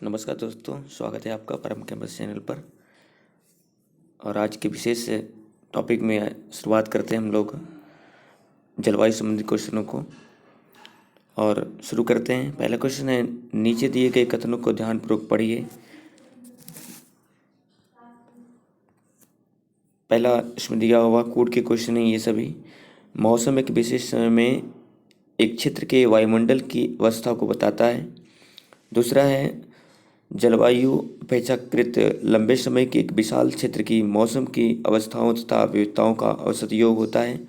नमस्कार दोस्तों, स्वागत है आपका परम कैंपस चैनल पर। और आज के विशेष टॉपिक में शुरुआत करते हैं हम लोग जलवायु संबंधी क्वेश्चनों को। और शुरू करते हैं। पहला क्वेश्चन है, नीचे दिए गए कथनों को ध्यानपूर्वक पढ़िए। पहला इसमें दिया हुआ कूट के क्वेश्चन है ये सभी। मौसम एक विशेष समय में एक क्षेत्र के वायुमंडल की अवस्था को बताता है। दूसरा है, जलवायु अपेक्षाकृत लंबे समय के एक विशाल क्षेत्र की मौसम की अवस्थाओं तथा विविधताओं का औसत योग होता है।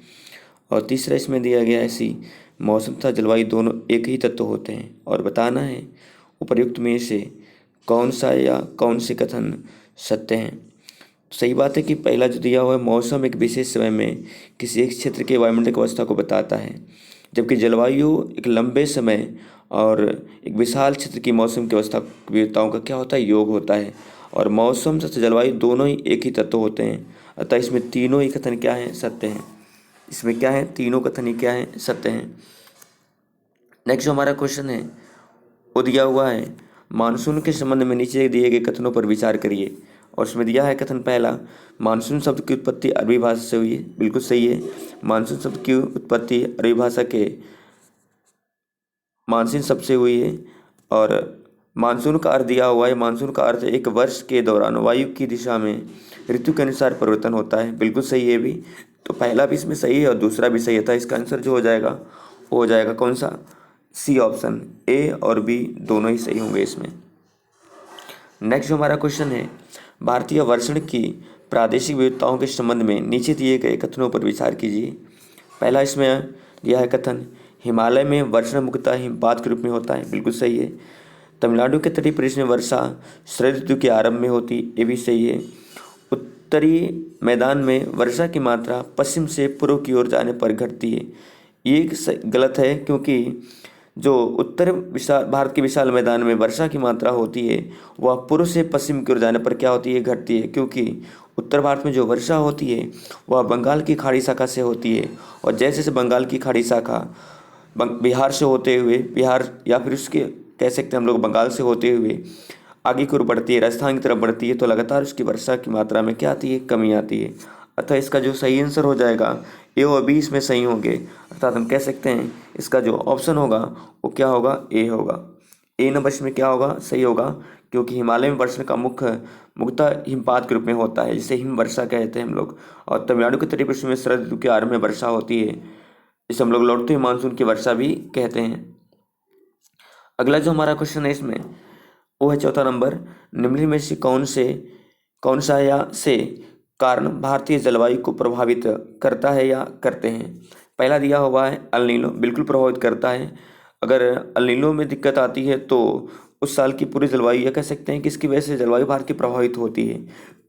और तीसरा इसमें दिया गया है, ऐसी मौसम तथा जलवायु दोनों एक ही तत्व होते हैं और बताना है उपर्युक्त में से कौन सा या कौन से कथन सत्य हैं। सही बात है कि पहला जो दिया हुआ है, मौसम एक विशेष समय में किसी एक क्षेत्र के वायुमंडल की अवस्था को बताता है, जबकि जलवायु एक लंबे समय और एक विशाल क्षेत्र की मौसम की अवस्था विविधताओं का क्या होता है, योग होता है। और मौसम तथा जलवायु दोनों ही एक ही तत्व होते हैं, अतः इसमें तीनों ही कथन क्या हैं, सत्य हैं। इसमें क्या है, तीनों कथन ही क्या हैं, सत्य हैं। नेक्स्ट जो हमारा क्वेश्चन है वो दिया हुआ है, मानसून के संबंध में नीचे दिए गए कथनों पर विचार करिए। और उसमें दिया है कथन पहला, मानसून शब्द की उत्पत्ति अरबी भाषा से हुई है। बिल्कुल सही है। मानसून शब्द की उत्पत्ति अरबी भाषा के मानसून शब्द से हुई है। और मानसून का अर्थ दिया हुआ है, मानसून का अर्थ एक वर्ष के दौरान वायु की दिशा में ऋतु के अनुसार परिवर्तन होता है। बिल्कुल सही है भी। तो पहला भी इसमें सही है और दूसरा भी सही था। इसका आंसर जो हो जाएगा वो हो जाएगा कौन सा, सी ऑप्शन, ए और बी दोनों ही सही होंगे इसमें। नेक्स्ट जो हमारा क्वेश्चन है, भारतीय वर्षण की प्रादेशिक विविधताओं के संबंध में नीचे दिए गए कथनों पर विचार कीजिए। पहला इसमें दिया है कथन, हिमालय में वर्षण मुख्यतः हिमपात के रूप में होता है। बिल्कुल सही है। तमिलनाडु के तटीय प्रदेश में वर्षा शरद ऋतु के आरंभ में होती, ये भी सही है। उत्तरी मैदान में वर्षा की मात्रा पश्चिम से पूर्व की ओर जाने पर घटती है, ये गलत है, क्योंकि जो उत्तर विशाल भारत के विशाल मैदान में वर्षा की मात्रा होती है वह पूर्व से पश्चिम की ओर जाने पर क्या होती है, घटती है। क्योंकि उत्तर भारत में जो वर्षा होती है वह बंगाल की खाड़ी शाखा से होती है, और जैसे जैसे बंगाल की खाड़ी शाखा बिहार से होते हुए, बिहार या फिर उसके कह सकते हैं हम लोग बंगाल से होते हुए आगे की ओर बढ़ती है, राजस्थान की तरफ बढ़ती है, तो लगातार उसकी वर्षा की मात्रा में क्या आती है, कमी आती है। अतः इसका जो सही आंसर हो जाएगा, ए और बी इसमें सही होंगे। अर्थात हम कह सकते हैं इसका जो ऑप्शन होगा वो क्या होगा, ए होगा। ए नंबर इसमें क्या होगा, सही होगा, क्योंकि हिमालय में वर्षण का मुख्यतः हिमपात के रूप में होता है, जिसे हिम वर्षा कहते हैं हम लोग। और तमिलनाडु के तटीय प्रदेश में शरद ऋतु के आरंभ में वर्षा होती है, इसे हम लोग लौटते हुए मानसून की वर्षा भी कहते हैं। अगला जो हमारा क्वेश्चन है इसमें वो है चौथा नंबर, निम्नलिखित में से कौन सा या से कारण भारतीय जलवायु को प्रभावित करता है या करते हैं। पहला दिया हुआ है अल नीनो, बिल्कुल प्रभावित करता है। अगर अल नीनो में दिक्कत आती है तो उस साल की पूरी जलवायु, या कह सकते हैं कि इसकी वजह से जलवायु भारत की प्रभावित होती है।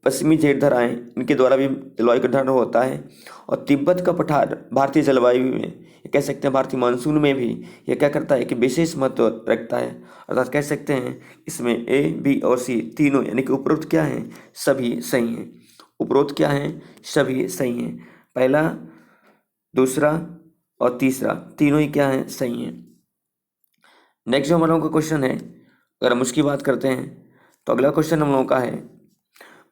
पश्चिमी जेठधराएं, इनके द्वारा भी जलवायु का निर्धारण होता है। और तिब्बत का पठार भारतीय जलवायु में, ये कह सकते हैं भारतीय मानसून में भी ये क्या करता है कि विशेष महत्व रखता है। अर्थात कह सकते हैं इसमें ए, बी और सी तीनों यानी कि उपरोक्त क्या हैं, सभी सही हैं। उपरोक्त क्या हैं, सभी सही हैं। पहला, दूसरा और तीसरा तीनों ही क्या हैं, सही हैं। नेक्स्ट जो हम लोगों का क्वेश्चन है, अगर हम उसकी बात करते हैं तो अगला क्वेश्चन हम लोगों का है,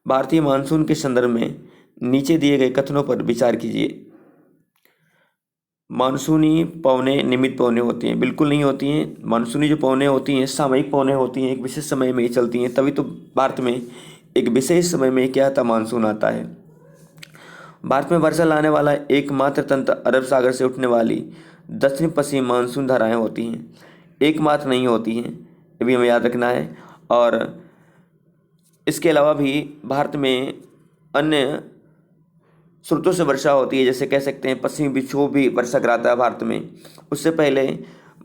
भारतीय मानसून के संदर्भ में नीचे दिए गए कथनों पर विचार कीजिए। मानसूनी पवनें नियमित पवनें होती हैं, बिल्कुल नहीं होती हैं। मानसूनी जो पवनें होती हैं सामयिक पवनें होती हैं, एक विशेष समय में ही चलती हैं, तभी तो भारत में एक विशेष समय में क्या आता, मानसून आता है। भारत में वर्षा लाने वाला एकमात्र तंत्र अरब सागर से उठने वाली दक्षिण पश्चिम मानसून धाराएं होती हैं, एकमात्र नहीं होती हैं, ये भी हमें याद रखना है। और इसके अलावा भी भारत में अन्य स्रोतों से वर्षा होती है, जैसे कह सकते हैं पश्चिमी विक्षोभ भी वर्षा कराता है भारत में। उससे पहले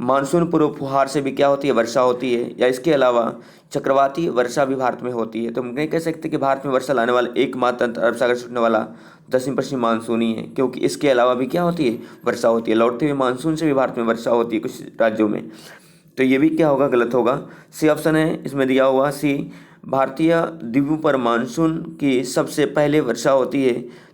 मानसून पूर्व फुहार से भी क्या होती है, वर्षा होती है। या इसके अलावा चक्रवाती वर्षा भी भारत में होती है। तो हम नहीं कह सकते कि भारत में वर्षा लाने वाला एकमात्र तंत्र अरब सागर से उठने वाला दक्षिण पश्चिम मानसून ही है, क्योंकि इसके अलावा भी क्या होती है, वर्षा होती है। लौटते हुए मानसून से भी भारत में वर्षा होती है कुछ राज्यों में। तो ये भी क्या होगा, गलत होगा। सी ऑप्शन है इसमें दिया हुआ, सी भारतीय द्वीपों पर मानसून की सबसे पहले वर्षा होती है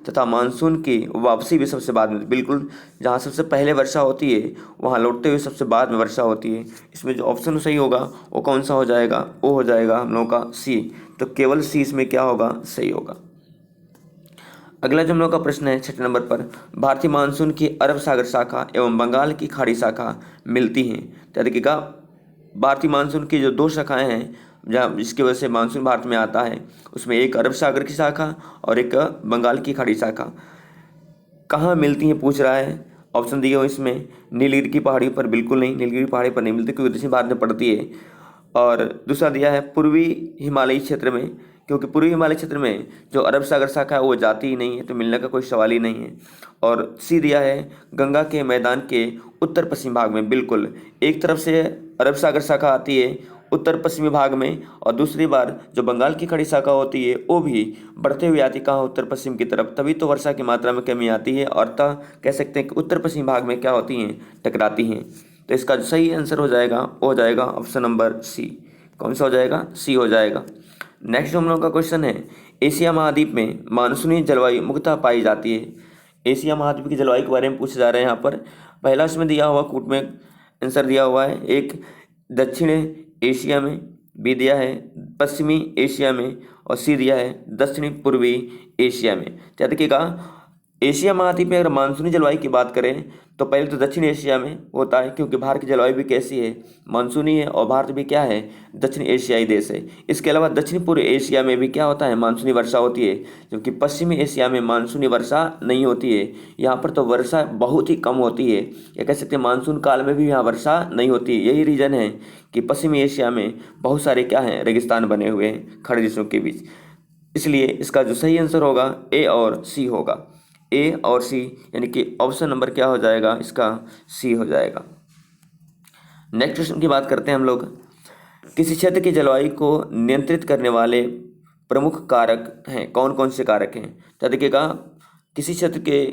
तथा मानसून की वापसी भी सबसे बाद में। बिल्कुल, जहाँ सबसे पहले वर्षा होती है वहाँ लौटते हुए सबसे बाद में वर्षा होती है। इसमें जो ऑप्शन सही होगा वो कौन सा हो जाएगा? वो हो जाएगा हम लोगों का सी। तो केवल सी इसमें क्या होगा? सही होगा। अगला जो हम लोग का प्रश्न है 6 नंबर पर, भारतीय मानसून की अरब सागर शाखा एवं बंगाल की खाड़ी शाखा मिलती हैं। तो देखिएगा, भारतीय मानसून की जो 2 शाखाएं हैं जहाँ जिसकी वजह से मानसून भारत में आता है, उसमें एक अरब सागर की शाखा और एक बंगाल की खाड़ी शाखा कहाँ मिलती हैं पूछ रहा है। ऑप्शन दिए हुए इसमें नीलगिरी की पहाड़ी पर, बिल्कुल नहीं, नीलगिरी पहाड़ी पर नहीं मिलती क्योंकि दक्षिण भारत में पड़ती है। और दूसरा दिया है पूर्वी हिमालयी क्षेत्र में, क्योंकि पूर्वी हिमालय क्षेत्र में जो अरब सागर शाखा है वो जाती ही नहीं है, तो मिलने का कोई सवाल ही नहीं है। और सी दिया है गंगा के मैदान के उत्तर पश्चिम भाग में। बिल्कुल, एक तरफ से अरब सागर शाखा आती है उत्तर पश्चिमी भाग में, और दूसरी बार जो बंगाल की खाड़ी शाखा होती है वो भी बढ़ते हुए आती कहाँ? उत्तर पश्चिम की तरफ। तभी तो वर्षा की मात्रा में कमी आती है, और कह सकते हैं कि उत्तर पश्चिम भाग में क्या होती हैं? टकराती हैं। तो इसका जो सही आंसर हो जाएगा वो हो जाएगा ऑप्शन नंबर सी। कौन सा हो जाएगा? सी हो जाएगा। नेक्स्ट हम लोग का क्वेश्चन है, एशिया महाद्वीप में मानसूनी जलवायु मुख्यतः पाई जाती है। एशिया महाद्वीप की जलवायु के बारे में पूछे जा रहे हैं यहाँ पर। पहला इसमें दिया हुआ कूट में आंसर दिया हुआ है, एक दक्षिण एशिया में, बी दिया है पश्चिमी एशिया में, और सी दिया है दक्षिणी पूर्वी एशिया में। तो देखिएगा, एशिया महाद्वीप में अगर मानसूनी जलवायु की बात करें तो पहले तो दक्षिण एशिया में होता है, क्योंकि भारत की जलवायु भी कैसी है? मानसूनी है, और भारत भी क्या है? दक्षिण एशियाई देश है। इसके अलावा दक्षिण पूर्व एशिया में भी क्या होता है? मानसूनी वर्षा होती है, जबकि पश्चिमी एशिया में मानसूनी वर्षा नहीं होती है। यहाँ पर तो वर्षा बहुत ही कम होती है, या कह सकते हैं मानसून काल में भी यहाँ वर्षा नहीं होती है। यही रीज़न है कि पश्चिमी एशिया में बहुत सारे क्या हैं? रेगिस्तान बने हुए हैं खड़े देशों के बीच। इसलिए इसका जो सही आंसर होगा ए और सी होगा। ए और सी, यानी कि ऑप्शन नंबर क्या हो जाएगा? इसका सी हो जाएगा। नेक्स्ट क्वेश्चन की बात करते हैं हम लोग। किसी क्षेत्र की जलवायु को नियंत्रित करने वाले प्रमुख कारक हैं, कौन कौन से कारक हैं? तो देखिएगा, किसी क्षेत्र के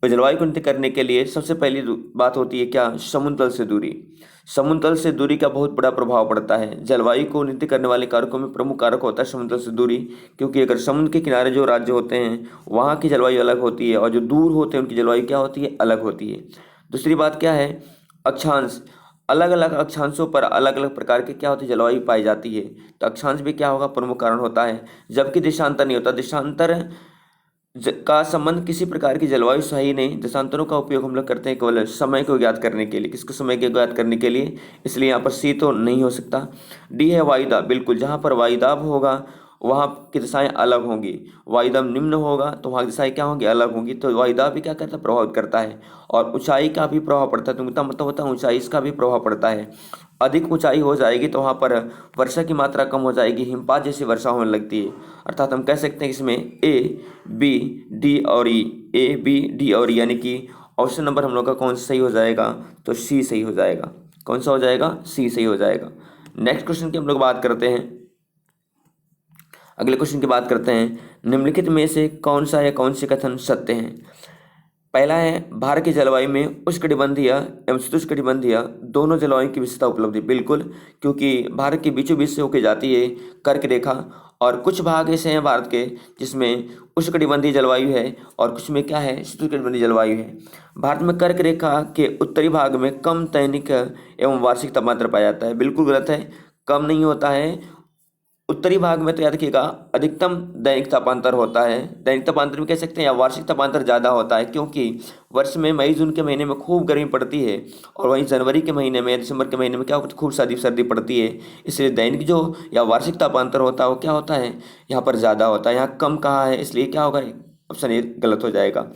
जलवायु को नियंत्रित करने के लिए सबसे पहली बात होती है क्या? समुद्र तल से दूरी। समुद्र तल से दूरी का बहुत बड़ा प्रभाव पड़ता है। जलवायु को नियंत्रित करने वाले कारकों में प्रमुख कारक होता है समुद्र तल से दूरी, क्योंकि अगर समुद्र के किनारे जो राज्य होते हैं वहाँ की जलवायु अलग होती है, और जो दूर होते हैं उनकी जलवायु क्या होती है? अलग होती है। दूसरी बात क्या है? अक्षांश। अलग अलग अक्षांशों पर अलग अलग प्रकार की क्या होती है? जलवायु पाई जाती है। तो अक्षांश भी क्या होगा? प्रमुख कारण होता है, जबकि देशांतर नहीं होता। देशांतर का संबंध किसी प्रकार की जलवायु से ही नहीं। देशांतरों का उपयोग हम लोग करते हैं केवल समय को ज्ञात करने के लिए। किसको? समय को ज्ञात करने के लिए। इसलिए यहाँ पर सी तो नहीं हो सकता। डी है वायुदाब। बिल्कुल, जहाँ पर वायुदाब होगा वहाँ की दिशाएं अलग होंगी। वायुदाब निम्न होगा तो वहाँ की दिशाएं क्या होंगी? अलग होंगी। तो वायुदाब भी क्या करता है? प्रभावित करता है। और ऊंचाई का भी प्रभाव पड़ता है। तो इसका मतलब होता है ऊंचाई, इसका भी प्रभाव पड़ता है। अधिक ऊंचाई हो जाएगी तो वहाँ पर वर्षा की मात्रा कम हो जाएगी, हिमपात जैसी वर्षा होने लगती है। अर्थात हम कह सकते हैं कि इसमें ए बी डी और ई, ए बी डी और ई, यानी कि ऑप्शन नंबर हम लोग का कौन सा सही हो जाएगा? तो सी सही हो जाएगा। कौन सा हो जाएगा? सी सही हो जाएगा। नेक्स्ट क्वेश्चन की हम लोग बात करते हैं। अगले क्वेश्चन की बात करते हैं, निम्नलिखित में से कौन सा या कौन से कथन सत्य हैं? पहला है, भारत की जलवायु में उष्णकटिबंधीय एवं शीतोष्णकटिबंधीय दोनों जलवायु की विशेषता उपलब्ध है। बिल्कुल, क्योंकि भारत के बीचों बीच से होकर जाती है कर्क रेखा, और कुछ भाग ऐसे हैं भारत के जिसमें उष्णकटिबंधीय जलवायु है और कुछ में क्या है? शीतोष्णकटिबंधीय जलवायु है। भारत में कर्क रेखा के उत्तरी भाग में कम दैनिक एवं वार्षिक तापमात्रा पाया जाता है। बिल्कुल गलत है, कम नहीं होता है। उत्तरी भाग में तो याद रखिएगा अधिकतम दैनिक तापांतर होता है। दैनिक तापांतर भी कह सकते हैं, या वार्षिक तापांतर ज़्यादा होता है, क्योंकि वर्ष में मई जून के महीने में खूब गर्मी पड़ती है, और वहीं जनवरी के महीने में, दिसंबर के महीने में क्या होता है? खूब सर्दी पड़ती है। इसलिए दैनिक जो या वार्षिक तापांतर होता है वो क्या होता है? यहाँ पर ज़्यादा होता है। यहाँ कम कहाँ है? इसलिए क्या होगा? ऑप्शन ए गलत हो जाएगा।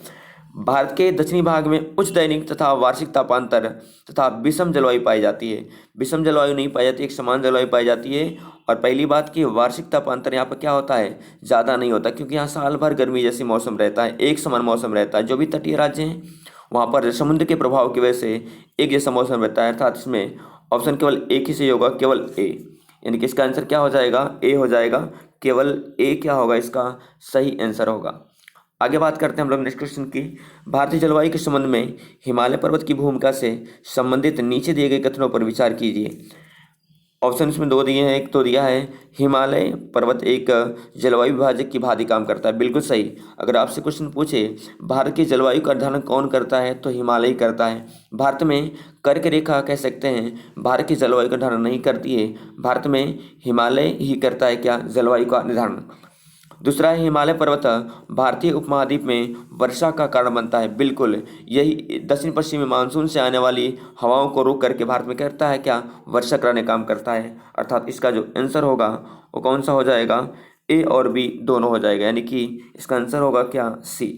भारत के दक्षिणी भाग में उच्च दैनिक तथा वार्षिक तापांतर तथा विषम जलवायु पाई जाती है। विषम जलवायु नहीं पाई जाती, एक समान जलवायु पाई जाती है। और पहली बात की वार्षिक तापांतर यहाँ पर क्या होता है? ज़्यादा नहीं होता, क्योंकि यहाँ साल भर गर्मी जैसी मौसम रहता है, एक समान मौसम रहता है। जो भी तटीय राज्य हैं वहाँ पर समुद्र के प्रभाव की वजह से एक जैसा मौसम रहता है। अर्थात इसमें ऑप्शन केवल एक ही सही होगा, केवल ए, यानी कि इसका आंसर क्या हो जाएगा? ए हो जाएगा। केवल ए क्या होगा? इसका सही आंसर होगा। आगे बात करते हैं हम लोग नेक्स्ट क्वेश्चन की। भारतीय जलवायु के संबंध में हिमालय पर्वत की भूमिका से संबंधित नीचे दिए गए कथनों पर विचार कीजिए। ऑप्शन इसमें दो दिए हैं, एक तो दिया है हिमालय पर्वत एक जलवायु विभाजक की भांति काम करता है, बिल्कुल सही। अगर आपसे क्वेश्चन पूछे भारत की जलवायु का अध्ययन कौन करता है तो हिमालय ही करता है। भारत में कर्क रेखा कह सकते हैं भारत की जलवायु का निर्धारण नहीं करती है, भारत में हिमालय ही करता है क्या जलवायु का निर्धारण। दूसरा है हिमालय पर्वत भारतीय उपमहाद्वीप में वर्षा का कारण बनता है, बिल्कुल यही दक्षिण पश्चिमी मानसून से आने वाली हवाओं को रोक करके भारत में करता है क्या वर्षा कराने काम करता है। अर्थात इसका जो आंसर होगा वो कौन सा हो जाएगा, ए और बी दोनों हो जाएगा, यानी कि इसका आंसर होगा क्या सी।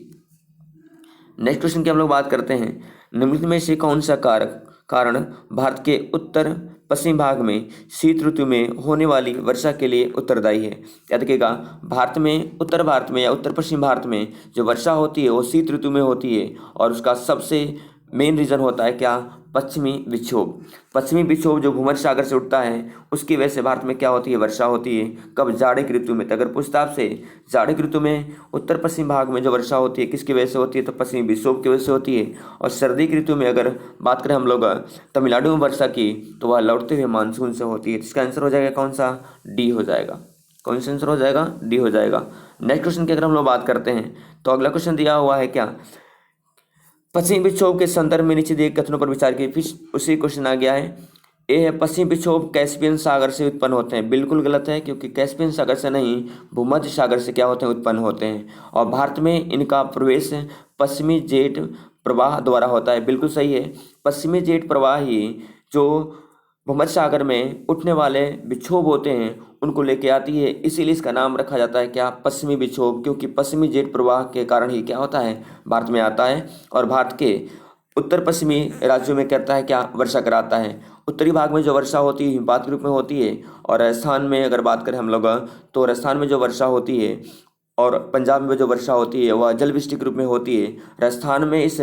नेक्स्ट क्वेश्चन की हम लोग बात करते हैं, निम्नलिखित में से कौन सा कारण भारत के उत्तर पश्चिम भाग में शीत ऋतु में होने वाली वर्षा के लिए उत्तरदायी है। याद रखिएगा भारत में उत्तर भारत में या उत्तर पश्चिम भारत में जो वर्षा होती है वो शीत ऋतु में होती है और उसका सबसे मेन रीज़न होता है क्या पश्चिमी विक्षोभ। पश्चिमी विक्षोभ जो भूमध्य सागर से उठता है उसकी वजह से भारत में क्या होती है वर्षा होती है। कब जाड़े की ऋतु में, तो अगर पूछता आपसे जाड़े की ऋतु में उत्तर पश्चिम भाग में जो वर्षा होती है किसकी वजह से होती है तो पश्चिमी विक्षोभ की वजह से होती है। और सर्दी की ऋतु में अगर बात करें हम लोग तमिलनाडु में वर्षा की तो वह लौटते हुए मानसून से होती है। इसका आंसर हो जाएगा कौन सा, डी हो जाएगा। कौन सा आंसर हो जाएगा, डी हो जाएगा। नेक्स्ट क्वेश्चन की अगर हम लोग बात करते हैं तो अगला क्वेश्चन दिया हुआ है क्या पश्चिमी विक्षोभ के संदर्भ में नीचे दिए कथनों पर विचार किए। फिर उसी क्वेश्चन आ गया है, ए है पश्चिमी विक्षोभ कैस्पियन सागर से उत्पन्न होते हैं, बिल्कुल गलत है क्योंकि कैस्पियन सागर से नहीं भूमध्य सागर से क्या होते हैं उत्पन्न होते हैं। और भारत में इनका प्रवेश पश्चिमी जेट प्रवाह द्वारा होता है, बिल्कुल सही है। पश्चिमी जेट प्रवाह ही जो भूमध्य सागर में उठने वाले विक्षोभ होते हैं उनको लेके आती है, इसीलिए इसका नाम रखा जाता है क्या पश्चिमी विक्षोभ, क्योंकि पश्चिमी जेट प्रवाह के कारण ही क्या होता है भारत में आता है और भारत के उत्तर पश्चिमी राज्यों में करता है क्या वर्षा कराता है। उत्तरी भाग में जो वर्षा होती है हिमपात के रूप में होती है और राजस्थान में अगर बात करें हम लोग तो राजस्थान में जो वर्षा होती है और पंजाब में जो वर्षा होती है वह जल वृष्टि के रूप में होती है। राजस्थान में इस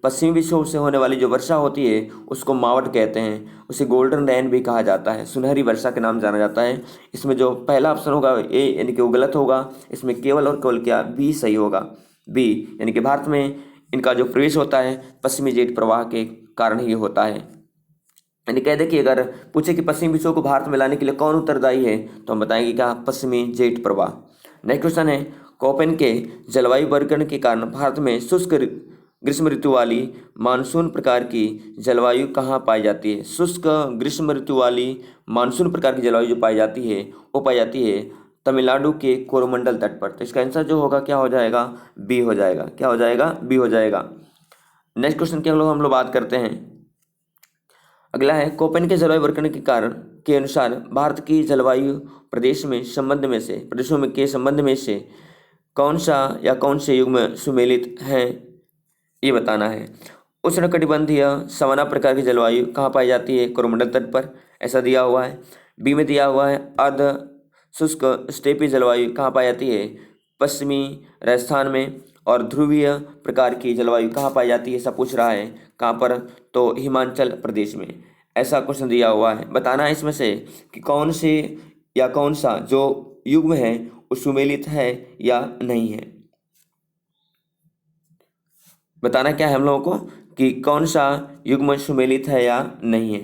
पश्चिमी विक्षोभ से होने वाली जो वर्षा होती है उसको मावट कहते हैं, उसे गोल्डन रेन भी कहा जाता है, सुनहरी वर्षा के नाम जाना जाता है। इसमें जो पहला ऑप्शन होगा ए यानी कि वो गलत होगा, इसमें केवल और केवल क्या बी सही होगा, बी यानी कि भारत में इनका जो प्रवेश होता है पश्चिमी जेट प्रवाह के कारण ही होता है। यानी कह दे कि अगर पूछे कि पश्चिमी विक्षोभ को भारत में लाने के लिए कौन उत्तरदायी है तो हम बताएंगे क्या पश्चिमी जेट प्रवाह। नेक्स्ट क्वेश्चन है कोपेन के जलवायु वर्गीकरण के कारण भारत में शुष्क ग्रीष्म ऋतु वाली मानसून प्रकार की जलवायु कहाँ पाई जाती है। शुष्क ग्रीष्म ऋतु वाली मानसून प्रकार की जलवायु जो पाई जाती है वो पाई जाती है तमिलनाडु के कोरोमंडल तट पर। तो इसका आंसर जो होगा क्या हो जाएगा, बी हो जाएगा। क्या हो जाएगा, बी हो जाएगा। नेक्स्ट क्वेश्चन की हम लोग बात करते हैं। अगला है कोपेन के जलवायु वर्गीकरण के कारण के अनुसार भारत की जलवायु प्रदेशों के संबंध में से कौन सा या कौन से युग में सुमेलित हैं ये बताना है। उष्णकटिबंधीय सवाना प्रकार की जलवायु कहाँ पाई जाती है, कोरोमंडल तट पर, ऐसा दिया हुआ है। बी में दिया हुआ है अर्ध शुष्क स्टेपी जलवायु कहाँ पाई जाती है, पश्चिमी राजस्थान में। और ध्रुवीय प्रकार की जलवायु कहाँ पाई जाती है, ऐसा पूछ रहा है, कहाँ पर, तो हिमाचल प्रदेश में। ऐसा क्वेश्चन दिया हुआ है, बताना है इसमें से कि कौन से या कौन सा जो युग में है वो सुमेलित है या नहीं है। बताना क्या है हम लोगों को कि कौन सा युग्म सुमेलित है या नहीं है।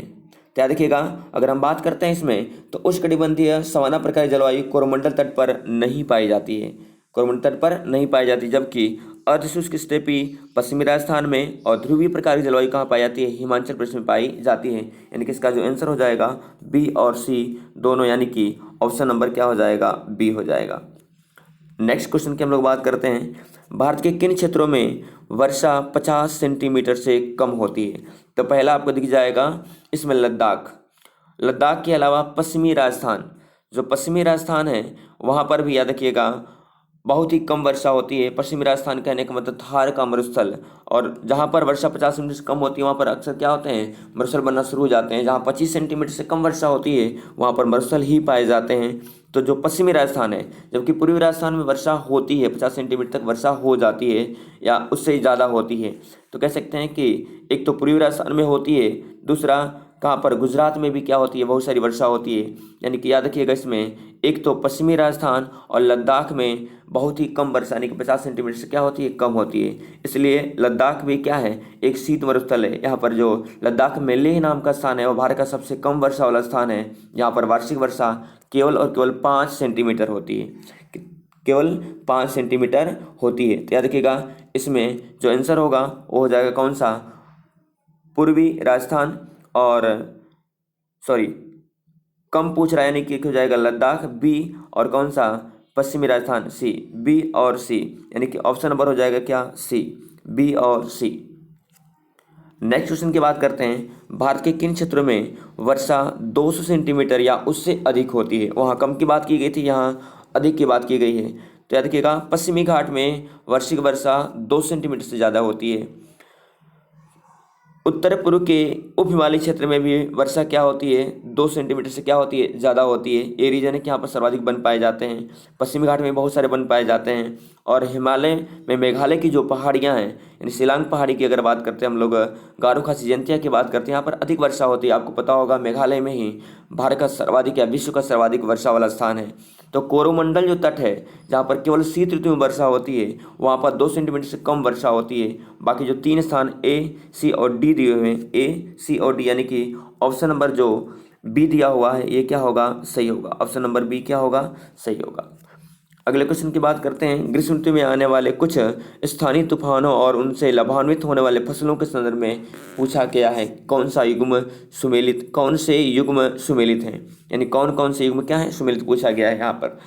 क्या देखिएगा अगर हम बात करते हैं इसमें तो उष्णकटिबंधीय सवाना प्रकार की जलवायु कोरोमंडल तट पर नहीं पाई जाती है, कोरोमंडल तट पर नहीं पाई जाती, जबकि अर्धशुष्क स्टेपी पश्चिमी राजस्थान में और ध्रुवीय प्रकार की जलवायु कहाँ पाई जाती है, हिमाचल प्रदेश में पाई जाती है। यानी कि इसका जो आंसर हो जाएगा बी और सी दोनों, यानी कि ऑप्शन नंबर क्या हो जाएगा, बी हो जाएगा। नेक्स्ट क्वेश्चन की हम लोग बात करते हैं, भारत के किन क्षेत्रों में वर्षा 50 सेंटीमीटर से कम होती है। तो पहला आपको दिख जाएगा इसमें लद्दाख के अलावा पश्चिमी राजस्थान, जो पश्चिमी राजस्थान है वहाँ पर भी याद रखिएगा बहुत ही कम वर्षा होती है। पश्चिमी राजस्थान कहने का मतलब थार का मरुस्थल, और जहाँ पर वर्षा 50 सेंटीमीटर से कम होती है वहाँ पर अक्सर क्या होते हैं, मरुस्थल बनना शुरू हो जाते हैं। जहाँ 25 सेंटीमीटर से कम वर्षा होती है वहाँ पर मरुस्थल ही पाए जाते हैं। तो जो पश्चिमी राजस्थान है, जबकि पूर्वी राजस्थान में वर्षा होती है, 50 सेंटीमीटर तक वर्षा हो जाती है या उससे ज़्यादा होती है। तो कह सकते हैं कि एक तो पूर्वी राजस्थान में होती है, दूसरा कहाँ पर गुजरात में भी क्या होती है, बहुत सारी वर्षा होती है। यानी कि याद रखिएगा इसमें एक तो पश्चिमी राजस्थान और लद्दाख में बहुत ही कम वर्षा यानी कि 50 सेंटीमीटर से क्या होती है, कम होती है। इसलिए लद्दाख भी क्या है, एक शीत मरुस्थल है। यहाँ पर जो लद्दाख में लेह नाम का स्थान है वो भारत का सबसे कम वर्षा वाला स्थान है। यहाँ पर वार्षिक वर्षा केवल और केवल 5 सेंटीमीटर होती है, केवल 5 सेंटीमीटर होती है। तो याद रखिएगा, इसमें जो आंसर होगा वो हो जाएगा कौन सा, पूर्वी राजस्थान और सॉरी कम पूछ रहा है यानी कि हो जाएगा लद्दाख बी, और कौन सा, पश्चिमी राजस्थान सी। बी और सी यानी कि ऑप्शन नंबर हो जाएगा क्या, सी, बी और सी। नेक्स्ट क्वेश्चन की बात करते हैं, भारत के किन क्षेत्रों में वर्षा 200 सेंटीमीटर या उससे अधिक होती है। वहाँ कम की बात की गई थी, यहाँ अधिक की बात की गई है। तो याद रखिएगा, पश्चिमी घाट में वार्षिक वर्षा 2 सेंटीमीटर से ज़्यादा होती है। उत्तर पूर्व के उप हिमालयी क्षेत्र में भी वर्षा क्या होती है, 2 सेंटीमीटर से क्या होती है, ज़्यादा होती है। ये रीजन है कि यहाँ पर सर्वाधिक वन पाए जाते हैं। पश्चिमी घाट में बहुत सारे वन पाए जाते हैं। और हिमालय में मेघालय की जो पहाड़ियाँ हैं, यानी शिलांग पहाड़ी की अगर बात करते हैं हम लोग, गारो खासी जयंतिया की बात करते हैं, यहाँ पर अधिक वर्षा होती है। आपको पता होगा मेघालय में ही भारत का सर्वाधिक या विश्व का सर्वाधिक वर्षा वाला स्थान है। तो कोरोमंडल जो तट है जहाँ पर केवल शीत ऋतु में वर्षा होती है, वहाँ पर 2 सेंटीमीटर से कम वर्षा होती है। बाकी जो 3 स्थान ए, सी और डी दिए हुए हैं, ए, सी और डी, यानी कि ऑप्शन नंबर जो बी दिया हुआ है ये क्या होगा, सही होगा। ऑप्शन नंबर बी क्या होगा, सही होगा। अगले क्वेश्चन की बात करते हैं, ग्रीष्म ऋतु में आने वाले कुछ स्थानीय तूफानों और उनसे लाभान्वित होने वाले फसलों के संदर्भ में पूछा गया है। कौन सा युग्म सुमेलित, कौन से युग्म सुमेलित हैं, यानी कौन कौन से युग्म क्या है, सुमेलित पूछा गया है यहाँ पर।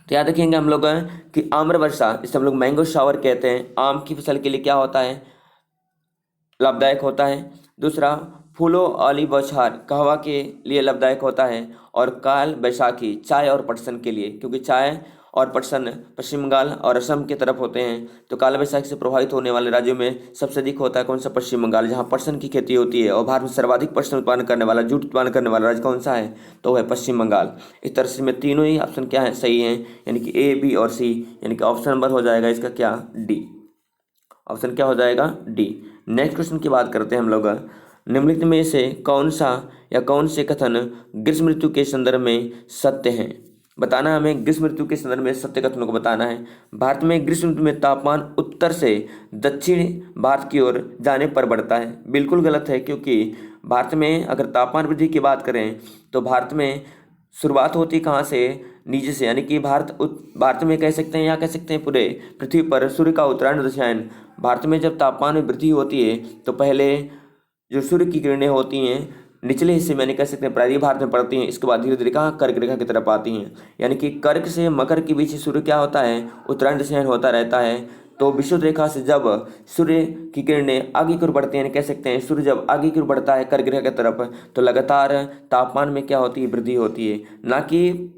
तो याद रखेंगे हम लोग कि आम्र वर्षा, इसे हम लोग मैंगो शावर कहते हैं, आम की फसल के लिए क्या होता है, लाभदायक होता है। दूसरा, फूलों वाली बौछार कहवा के लिए लाभदायक होता है। और काल बैसाखी चाय और पटसन के लिए, क्योंकि चाय और पटसन पश्चिम बंगाल और असम की तरफ होते हैं। तो काला बैसाखी से प्रभावित होने वाले राज्यों में सबसे अधिक होता है कौन सा, पश्चिम बंगाल, जहाँ पटसन की खेती होती है। और भारत में सर्वाधिक पटसन उत्पादन करने वाला, जूट उत्पादन करने वाला राज्य कौन सा है, तो है पश्चिम बंगाल। इस तरह से में तीनों ही ऑप्शन क्या है, सही हैं, यानी कि ए, बी और सी, यानी कि ऑप्शन नंबर हो जाएगा इसका क्या, डी। ऑप्शन क्या हो जाएगा, डी। नेक्स्ट क्वेश्चन की बात करते हैं हम लोग, निम्नलिखित में से कौन सा या कौन से कथन ग्रीष्म ऋतु के संदर्भ में सत्य हैं। बताना हमें, ग्रीष्म ऋतु के संदर्भ में सत्य कथनों को बताना है। भारत में ग्रीष्म ऋतु में तापमान उत्तर से दक्षिण भारत की ओर जाने पर बढ़ता है। बिल्कुल गलत है, क्योंकि भारत में अगर तापमान वृद्धि की बात करें तो भारत में शुरुआत होती कहाँ से, नीचे से, यानी कि भारत में कह सकते हैं या कह सकते हैं पूरे पृथ्वी पर सूर्य का उत्तरायण दक्षिणायन। भारत में जब तापमान में वृद्धि होती है तो पहले जो सूर्य की किरणें होती हैं निचले हिस्से में, यानी कह सकते हैं प्रायद्वीपीय भारत में पड़ती हैं। इसके बाद धीरे धीरे कहाँ, कर्क रेखा की तरफ आती हैं। यानी कि कर्क से मकर के बीच सूर्य क्या होता है, उत्तरायण दक्षिणायन होता रहता है। तो विषुवत रेखा से जब सूर्य की किरणें आगे की ओर बढ़ती हैं, कह सकते हैं सूर्य जब आगे की ओर बढ़ता है कर्क रेखा की तरफ, तो लगातार तापमान में क्या होती है, वृद्धि होती है। ना कि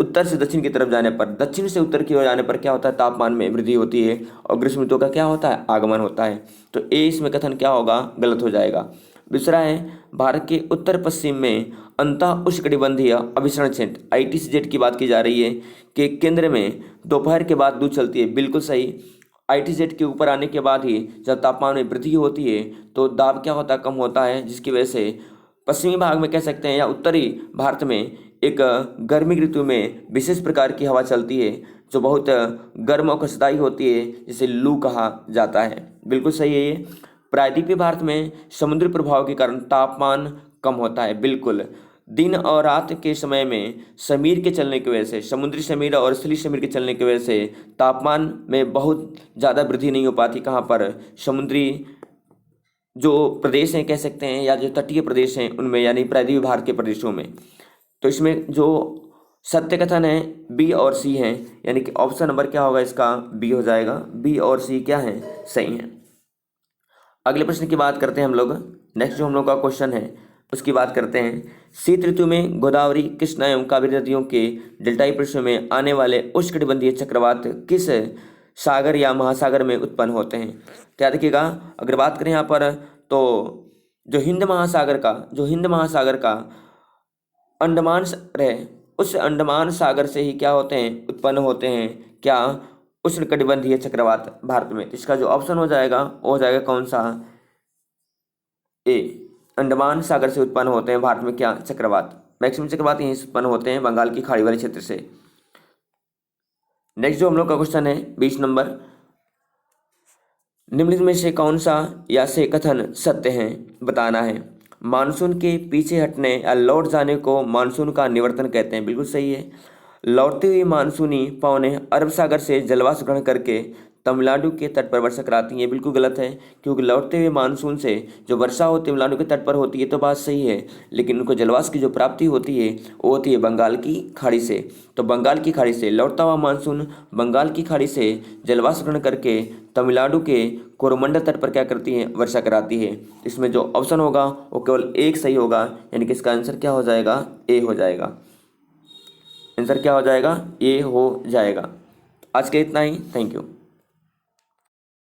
उत्तर से दक्षिण की तरफ जाने पर, दक्षिण से उत्तर की ओर जाने पर क्या होता है, तापमान में वृद्धि होती है और ग्रीष्म ऋतु का क्या होता है, आगमन होता है। तो ए इसमें कथन क्या होगा, गलत हो जाएगा। दूसरा है, भारत के उत्तर पश्चिम में अंतः उष्णकटिबंधीय अभिसरण क्षेत्र ITCZ की बात की जा रही है कि केंद्र में दोपहर के बाद लू चलती है। बिल्कुल सही। ITZ के ऊपर आने के बाद ही जब तापमान में वृद्धि होती है तो दाब क्या होता है, कम होता है, जिसकी वजह से पश्चिमी भाग में कह सकते हैं या उत्तरी भारत में एक गर्मी ऋतु में विशेष प्रकार की हवा चलती है जो बहुत गर्म और कष्टदायी होती है, जिसे लू कहा जाता है। बिल्कुल सही है ये। प्रायद्वीपीय भारत में समुद्री प्रभाव के कारण तापमान कम होता है। बिल्कुल, दिन और रात के समय में समीर के चलने की वजह से, समुद्री समीर और स्थलीय समीर के चलने की वजह से तापमान में बहुत ज़्यादा वृद्धि नहीं हो पाती। कहाँ पर, समुद्री जो प्रदेश हैं कह सकते हैं या जो तटीय प्रदेश हैं उनमें, यानी प्रायद्वीपीय भारत के प्रदेशों में। तो इसमें जो सत्य कथन है बी और सी हैं, यानी कि ऑप्शन नंबर क्या होगा इसका, बी हो जाएगा। बी और सी क्या है, सही है। अगले प्रश्न की बात करते हैं हम लोग। नेक्स्ट जो हम लोग का क्वेश्चन है उसकी बात करते हैं, शीत ऋतु में गोदावरी, कृष्णा एवं कावेरी नदियों के डेल्टाई प्रदेशों में आने वाले उष्णकटिबंधीय चक्रवात किस सागर या महासागर में उत्पन्न होते हैं। तो याद रखिएगा, अगर बात करें यहाँ पर तो जो हिंद महासागर का अंडमान रहे, उस अंडमान सागर से ही क्या होते हैं, उत्पन्न होते हैं क्या, उष्णकटिबंधीय चक्रवात भारत में। इसका जो ऑप्शन हो जाएगा वो हो जाएगा कौन सा, ए, अंडमान सागर से उत्पन्न होते हैं भारत में क्या, चक्रवात। मैक्सिमम चक्रवात यहीं से उत्पन्न होते हैं, बंगाल की खाड़ी वाले क्षेत्र से। नेक्स्ट जो हम लोग का क्वेश्चन है 20 नंबर, निम्नलिखित में से कौन सा या से कथन सत्य है बताना है। मानसून के पीछे हटने या लौट जाने को मानसून का निवर्तन कहते हैं, बिल्कुल सही है। लौटती हुई मानसूनी पवनें अरब सागर से जलवाष्प ग्रहण करके तमिलनाडु के तट पर वर्षा कराती हैं, बिल्कुल गलत है, क्योंकि लौटते हुए मानसून से जो वर्षा हो तमिलनाडु के तट पर होती है तो बात सही है, लेकिन उनको जलवाष्प की जो प्राप्ति होती है वो होती है बंगाल की खाड़ी से। तो बंगाल की खाड़ी से लौटता हुआ मानसून बंगाल की खाड़ी से जलवाष्प ग्रहण करके तमिलनाडु के कोरोमंडल तट पर क्या करती है, वर्षा कराती है। इसमें जो ऑप्शन होगा वो केवल एक सही होगा, यानी कि इसका आंसर क्या हो जाएगा, ए हो जाएगा। आंसर क्या हो जाएगा, ए हो जाएगा। आज के इतना ही, थैंक यू।